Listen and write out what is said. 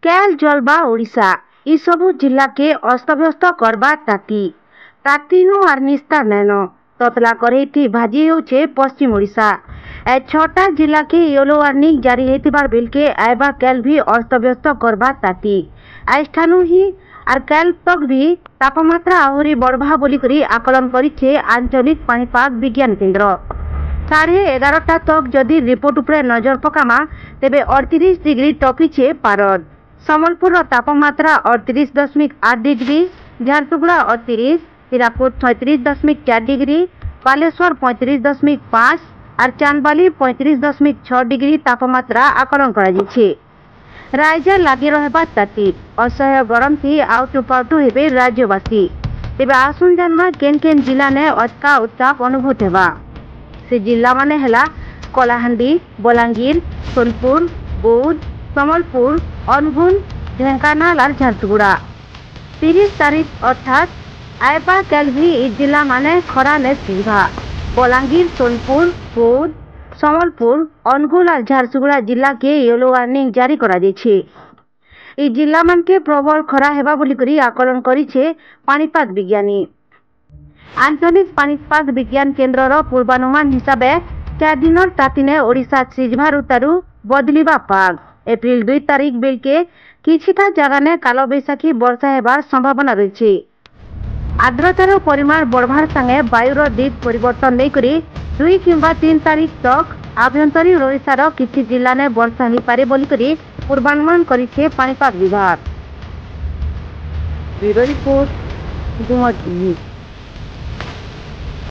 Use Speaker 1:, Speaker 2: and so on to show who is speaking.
Speaker 1: कैल जलवा ओडिशा इ सबु जिला के अस्तव्यस्त करबा ताती आर निस्ता नैनो ततला करे भाजी होचे पश्चिम ओडिशा। ए 6टा जिला के येलो वार्निंग जारी हेतिबार बिल के आयबा कैल भी अस्तव्यस्त करबा ताती आइठानु ही आर कैल तक भी तापमात्रा आहरी बढ़वा बोली करी आकलन करिछे आंचलिक पाणीपाग विज्ञान केंद्र। 11:30 तक जदि रिपोर्ट उपरे नजर पकामा तेबे 38 डिग्री टपिछे पारद। समलपुर तापमात्रा 38.8 डिग्री, झारसुगुड़ा 38, हिराकुद 36.4 डिग्री, बालेश्वर 35.5 और चांदबाली 35.6 डिग्री तापमात्रा आकलन कराଯାଇଛି। राज्य लगी रहबा ताती असह्य गरम थी आउटुपाउटु हेबे राज्यवासी। तेबे आसुन जानवा केन केन जिला ने अटका उत्ताप अनुभूत हेबा। से जिला माने हला कलाहांडी, बलांगीर, सोनपुर, बौद्ध, समलपुर, अनुगुल, ढेंकानाल और झारसुगुड़ा। 30 तारीख अर्थात आयबा कैल भी इ जिला माने खरा ने सीधा बलांगीर, सोनपुर, बौद्ध, समलपुर, अनुगुल और झारसुगुड़ा जिला के येलो वार्निंग जारी करा दैछि। इ जिला मान के प्रबल खरा हेबा बोली करी आकलन करिछे पाणीपाग विज्ञानी। आंचलिक पाणीपाग विज्ञान केन्द्र पूर्वानुमान हिसाब से 4 दिन तातीने ओडिशा सिजभा ऋतु बदलिबा पाग। एप्रिल 2 तारीख बेल के किछिटा जगह ने काल बैशाखी वर्षा हेबार संभावना रही। आर्द्रतार परिमाण बढ़वार संगे वायुर दिग परिवर्तन नहीं करी 2 किंबा 3 तारीख तक आभ्यंतरीण ओडिशार किछि जिला ने वर्षा हो पारे बोली करी पूर्वानुमान करिछे पाणीपाग विभाग। Bureau report.